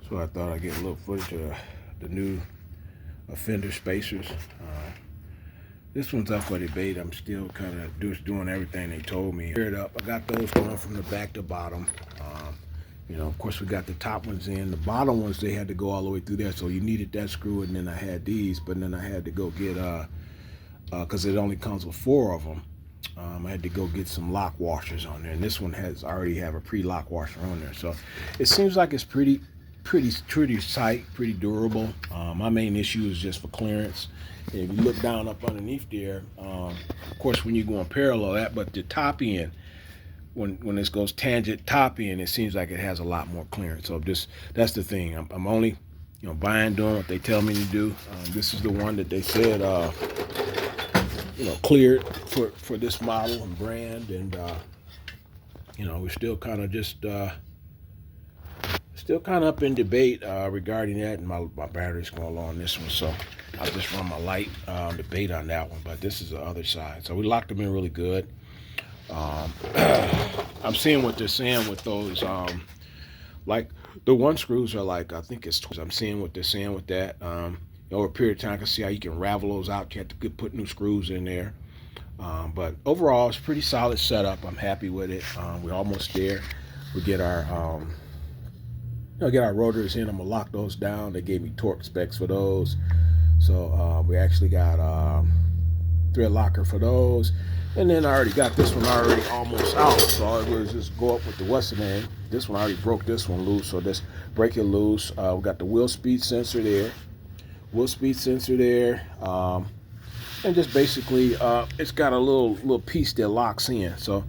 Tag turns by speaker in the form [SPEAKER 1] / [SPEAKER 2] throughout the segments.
[SPEAKER 1] So I thought I'd get a little footage of the new fender spacers. This one's up for debate. I'm still kind of just doing everything they told me. Clear it up. I got those going from the back to bottom. Of course, we got the top ones in. The bottom ones, they had to go all the way through there. So you needed that screw, and then I had these. But then I had to go get, because it only comes with 4 of them. I had to go get some lock washers on there. And this one has already have a pre-lock washer on there. So it seems like it's pretty tight, pretty durable. My main issue is just for clearance. And if you look down up underneath there, of course, when you're going parallel that, but the top end, when this goes tangent top end, it seems like it has a lot more clearance. So that's the thing. I'm only buying, doing what they tell me to do. This is the one that they said cleared for this model and brand, and we're still kind of just still kind of up in debate regarding that, and my battery's going low on this one, so I'll just run my light debate on that one. But this is the other side, so we locked them in really good. I'm seeing what they're saying with those, like the one screws are like, I think it's, I'm seeing what they're saying with that. Over a period of time, I can see how you can ravel those out. You have to put new screws in there. But overall, it's pretty solid setup. I'm happy with it. We're almost there. We get our get our rotors in. I'm gonna lock those down. They gave me torque specs for those. So we actually got thread locker for those. And then I already got this one already almost out. So all it was just go up with the what's the name. This one I already broke this one loose. So just break it loose. We got the wheel speed sensor there. And just basically it's got a little piece that locks in. So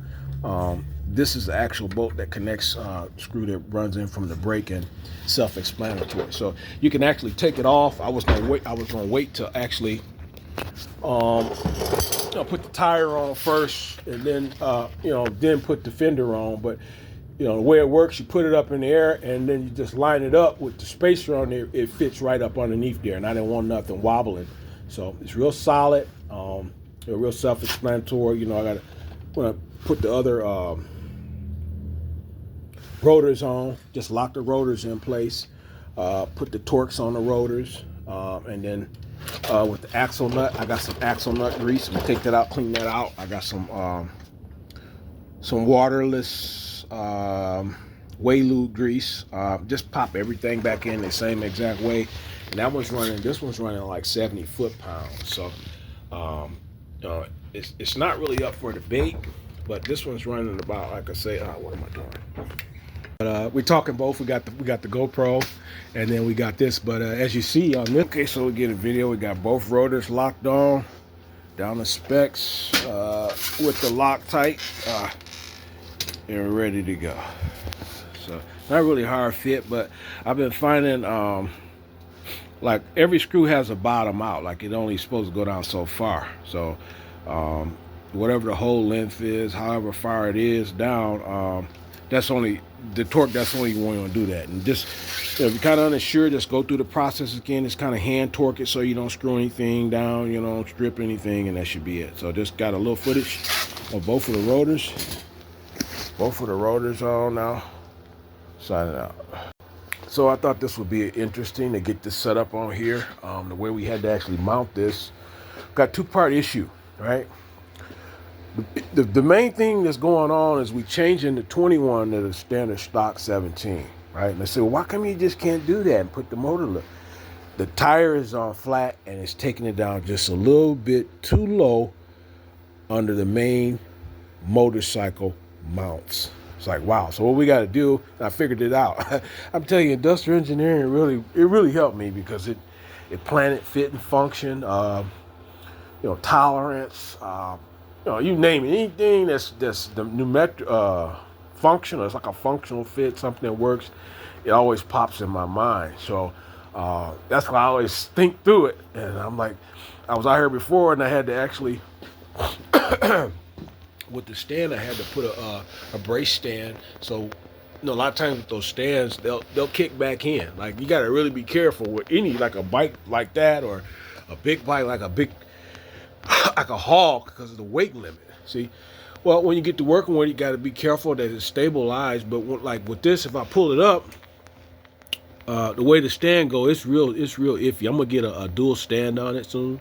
[SPEAKER 1] this is the actual bolt that connects screw that runs in from the brake, and self-explanatory. So you can actually take it off. I was gonna wait to actually put the tire on first, and then then put the fender on. But the way it works, you put it up in the air, and then you just line it up with the spacer on there. It fits right up underneath there, and I didn't want nothing wobbling. So it's real solid, real self-explanatory. When I put the other rotors on, just lock the rotors in place, put the Torx on the rotors, and then with the axle nut, I got some axle nut grease. I'm gonna take that out, clean that out. I got some waterless Waylu grease. Just pop everything back in the same exact way. And this one's running like 70 foot-pounds. So it's not really up for debate, but this one's running about, like I say, what am I doing? But we're talking both. We got the GoPro, and then we got this. But as you see on this, okay, so we get a video. We got both rotors locked on, down the specs with the Loctite, and we're ready to go. So not really hard fit, but I've been finding like every screw has a bottom out. Like it only supposed to go down so far. So whatever the hole length is, however far it is down, that's only the torque. That's only when you want to do that. And just if you're kind of unsure, just go through the process again. Just kind of hand torque it so you don't screw anything down, you don't strip anything, and that should be it. So just got a little footage of both of the rotors. Both of the rotors on now. Signing out. So I thought this would be interesting to get this set up on here. The way we had to actually mount this. Got 2-part issue, right? The main thing that's going on is we changing the 21 to the standard stock 17, right? And I said, well, why come you just can't do that and put the motor look? The tire is on flat, and it's taking it down just a little bit too low under the main motorcycle mounts. It's like, wow. So what we got to do, I figured it out. I'm telling you, industrial engineering really helped me, because it planned, fit, and function, tolerance, you name it, anything that's the numeric functional. It's like a functional fit, something that works. It always pops in my mind. So that's why I always think through it. And I'm like, I was out here before, and I had to actually with the stand, I had to put a brace stand. So a lot of times with those stands, they'll kick back in. Like, you got to really be careful with any, like a bike like that, or a big bike like a hog, because of the weight limit. See, well, when you get to working with it, you got to be careful that it's stabilized. But like with this, if I pull it up, The way the stand go, it's real iffy. I'm gonna get a dual stand on it soon,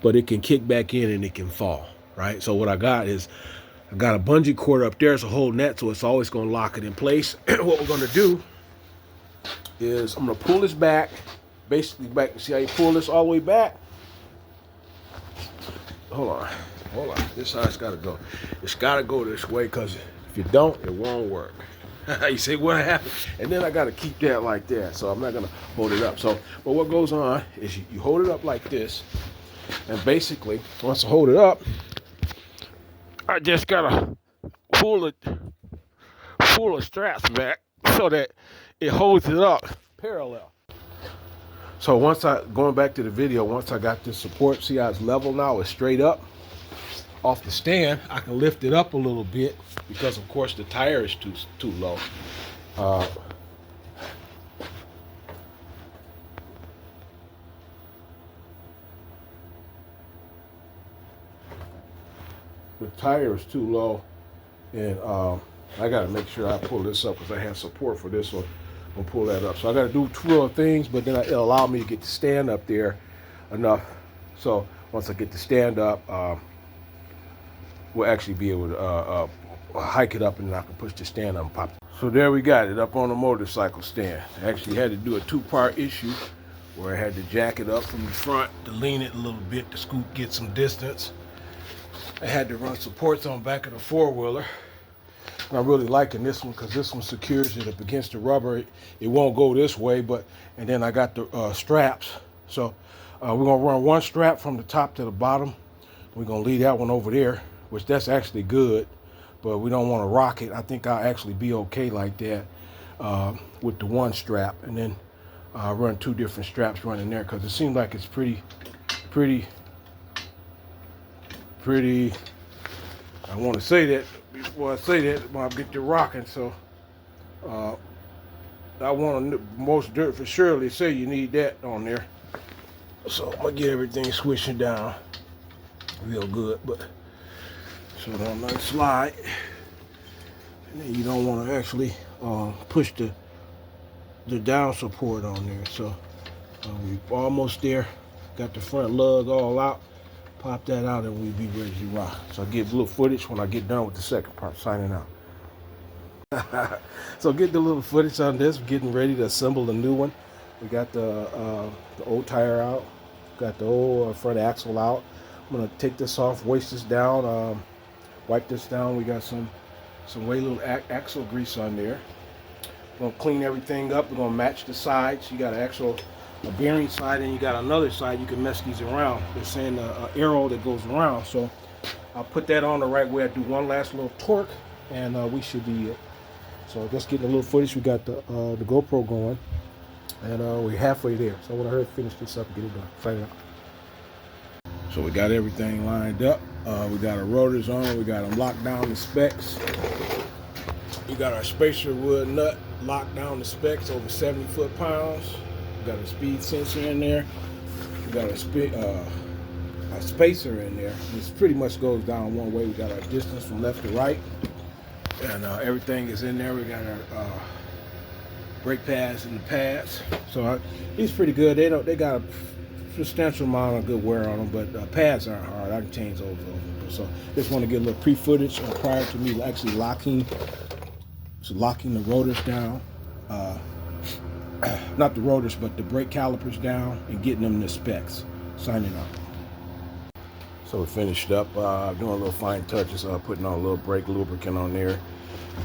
[SPEAKER 1] but it can kick back in and it can fall, right? So what I got is I got a bungee cord up there, so holding that, so it's always gonna lock it in place. What we're gonna do is I'm gonna pull this back, basically back. See how you pull this all the way back? Hold on. This is how it's gotta go. It's gotta go this way, because if you don't, it won't work. You say, what happened? And then I got to keep that like that, so I'm not going to hold it up. So, but what goes on is you hold it up like this, and basically, once I hold it up, I just got to pull the straps back so that it holds it up parallel. So going back to the video, once I got this support, see how it's level now, it's straight up off the stand, I can lift it up a little bit because of course the tire is too low. The tire is too low, and I got to make sure I pull this up because I have support for this one. I'm gonna pull that up. So I got to do two other things, but then it'll allow me to get the stand up there enough. So once I get the stand up, we'll actually be able to hike it up, and then I can push the stand up and pop it. So there we got it up on the motorcycle stand. I actually had to do a two-part issue where I had to jack it up from the front to lean it a little bit to scoot, get some distance. I had to run supports on back of the four-wheeler. And I'm really liking this one because this one secures it up against the rubber. It won't go this way, and then I got the straps. So we're gonna run one strap from the top to the bottom. We're gonna leave that one over there, which that's actually good, but we don't want to rock it. I think I'll actually be okay like that with the one strap, and then run two different straps running there because it seems like it's pretty. I want to say that before I say that, I'll get to rocking. So I want to most dirt for surely say you need that on there. So I'm gonna get everything swishing down real good, but so don't let it slide. And then you don't want to actually push the down support on there. So we're almost there. Got the front lug all out. Pop that out and we'll be ready to rock. So I'll give a little footage when I get done with the second part, signing out. So get the little footage on this, getting ready to assemble the new one. We got the old tire out, got the old front axle out. I'm gonna take this off, waste this down, wipe this down. We got some way little axle grease on there. We're gonna clean everything up. We're gonna match the sides. You got a bearing side, and you got another side. You can mess these around. They're saying an arrow that goes around. So I'll put that on the right way. I do one last little torque, and we should be it. So just getting a little footage. We got the GoPro going, and we're halfway there. So when I heard finish this up and get it done, sign it out. So we got everything lined up. We got our rotors on. We got them locked down the specs. We got our spacer wood nut locked down the specs over 70 foot-pounds. We got a speed sensor in there. We got a spacer in there. This pretty much goes down one way. We got our distance from left to right, and everything is in there. We got our brake pads and the pads. So it's pretty good. They got a substantial amount of good wear on them, but pads aren't hard. I can change those over. So just want to get a little pre-footage prior to me actually locking the rotors down. Not the rotors, but the brake calipers down and getting them the specs. Signing out. So we finished up doing a little fine touches, putting on a little brake lubricant on there.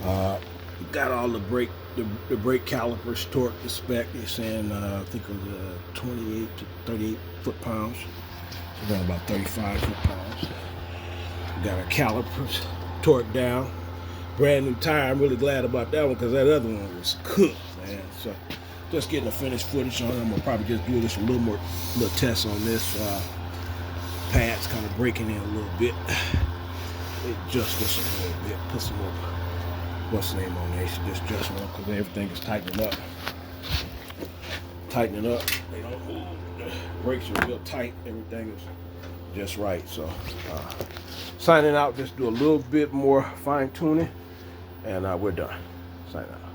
[SPEAKER 1] We got all the brake calipers torqued the spec. They're saying I think it was 28 to 38 foot-pounds. So we're about 35 foot-pounds. We got our calipers torqued down. Brand new tire. I'm really glad about that one because that other one was cooked, man. So just getting the finished footage on it. I'm gonna probably just do this a little test on this. Pads kind of breaking in a little bit. Adjust this a little bit. Put some more what's the name on there. You should just adjust one because everything is tightening up. Tightening up. They don't move. The brakes are real tight. Everything is just right. So signing out. Just do a little bit more fine tuning, and we're done. Signing out.